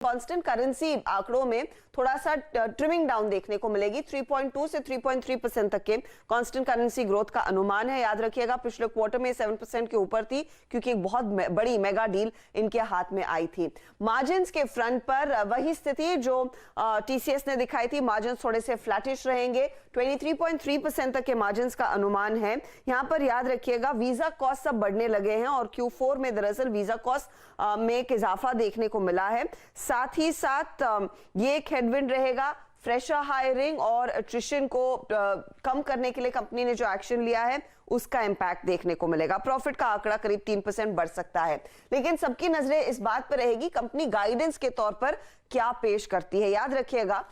Constant currency आंकड़ों में थोड़ा सा ट्रिमिंग डाउन देखने को मिलेगी। 3.2 से 3.3% तक के कांस्टेंट करेंसी ग्रोथ का अनुमान है। याद रखिएगा पिछले क्वार्टर में 7% के ऊपर थी क्योंकि एक बहुत बड़ी मेगा डील इनके हाथ में आई थी। मार्जिन्स के फ्रंट पर वही स्थिति जो टीसीएस ने दिखाई थी, मार्जिन्स थोड़े से फ्लैटिश रहेंगे। 23.3% तक के मार्जिन्स का अनुमान है। यहां पर याद रखिएगा वीजा कॉस्ट सब बढ़ने लगे हैं और Q4 में दरअसल वीजा कॉस्ट में एक इजाफा देखने को मिला है। साथ ही साथ ये एक हेडविंड रहेगा। फ्रेशर हायरिंग और एट्रिशन को कम करने के लिए कंपनी ने जो एक्शन लिया है उसका इंपैक्ट देखने को मिलेगा। प्रॉफिट का आंकड़ा करीब 3% बढ़ सकता है, लेकिन सबकी नजरें इस बात पर रहेगी कंपनी गाइडेंस के तौर पर क्या पेश करती है। याद रखिएगा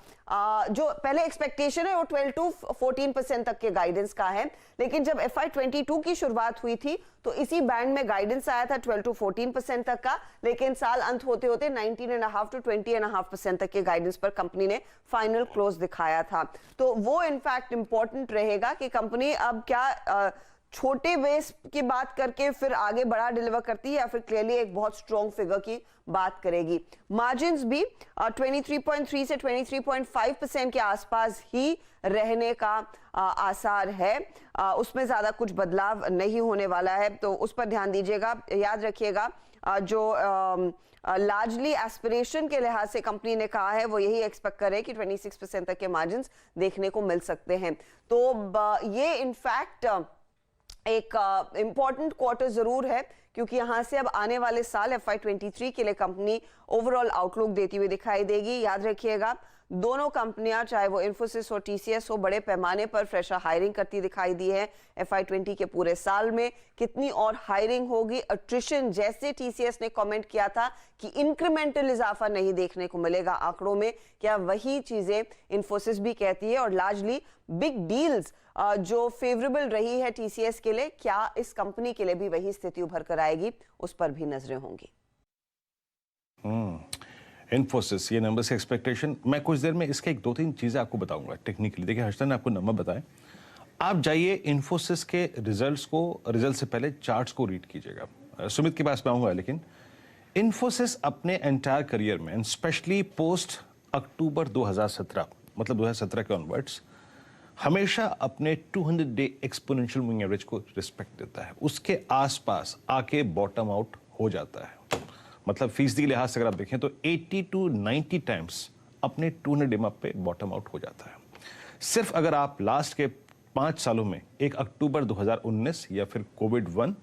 जो पहले एक्सपेक्टेशन है वो 12 to 14% तक के गाइडेंस का है, लेकिन जब FY22 की शुरुआत हुई थी तो इसी बैंड में गाइडेंस आया था 12 to 14% तक का, लेकिन साल अंत होते होते 19.5 to 20.5% तक के गाइडेंस पर कंपनी ने फाइनल क्लोज दिखाया था। तो वो इनफैक्ट इंपॉर्टेंट रहेगा कि कंपनी अब क्या छोटे बेस की बात करके फिर आगे बड़ा डिलीवर करती है या फिर क्लियरली एक बहुत स्ट्रॉन्ग फिगर की बात करेगी। मार्जिन्स भी 23.3 से 23.5% के आसपास ही रहने का आसार है। उसमें ज्यादा कुछ बदलाव नहीं होने वाला है, तो उस पर ध्यान दीजिएगा। याद रखिएगा जो लार्जली एस्पिरेशन के लिहाज से कंपनी ने कहा है वो यही एक्सपेक्ट करे कि 26% तक के मार्जिन्स देखने को मिल सकते हैं। तो ये इनफैक्ट एक इंपॉर्टेंट क्वार्टर जरूर है क्योंकि यहां से अब आने वाले साल FY23 के लिए कंपनी ओवरऑल आउटलुक देती हुई दिखाई देगी। याद रखिएगा दोनों कंपनियां चाहे वो इन्फोसिस और टीसीएस हो बड़े पैमाने पर फ्रेशर हायरिंग करती दिखाई दी है। FY20 के पूरे साल में कितनी और हायरिंग होगी, अट्रिशन जैसे टीसीएस ने कमेंट किया था कि इंक्रीमेंटल इजाफा नहीं देखने को मिलेगा आंकड़ों में, क्या वही चीजें इन्फोसिस भी कहती है। और लार्जली बिग डील्स जो फेवरेबल रही है टीसीएस के लिए, क्या इस कंपनी के लिए भी वही स्थिति उभर कर आएगी, उस पर भी नजरें होंगी। इन्फोसिस ये नंबर से एक्सपेक्टेशन, मैं कुछ देर में इसके एक दो तीन चीजें आपको बताऊंगा टेक्निकली। देखिए हर्षद ने आपको नंबर बताए, आप जाइए इन्फोसिस के रिजल्ट से पहले चार्ट्स को रीड कीजिएगा। सुमित के पास मैं आऊंगा, लेकिन इन्फोसिस अपने एंटायर करियर में एंड स्पेशली पोस्ट अक्टूबर 2017 मतलब 2017 के ऑनवर्ड्स हमेशा अपने 200 डे एक्सपोनेंशियल मूविंग एवरेज को रिस्पेक्ट देता है। उसके आसपास आके बॉटम आउट हो जाता है। मतलब फीसदी के लिहाज से अगर आप देखें तो 80 to 90 टाइम्स अपने 200 डे पे बॉटम आउट हो जाता है। सिर्फ अगर आप लास्ट के 5 सालों में एक अक्टूबर 2019 या फिर कोविड-1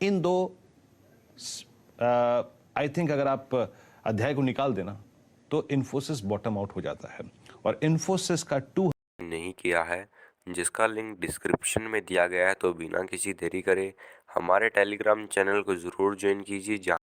इन दो आई थिंक अगर आप अध्याय को निकाल देना तो इन्फोसिस बॉटम आउट हो जाता है। और इन्फोसिस का नहीं किया है जिसका लिंक डिस्क्रिप्शन में दिया गया है, तो बिना किसी देरी करे हमारे टेलीग्राम चैनल को ज़रूर ज्वाइन कीजिए।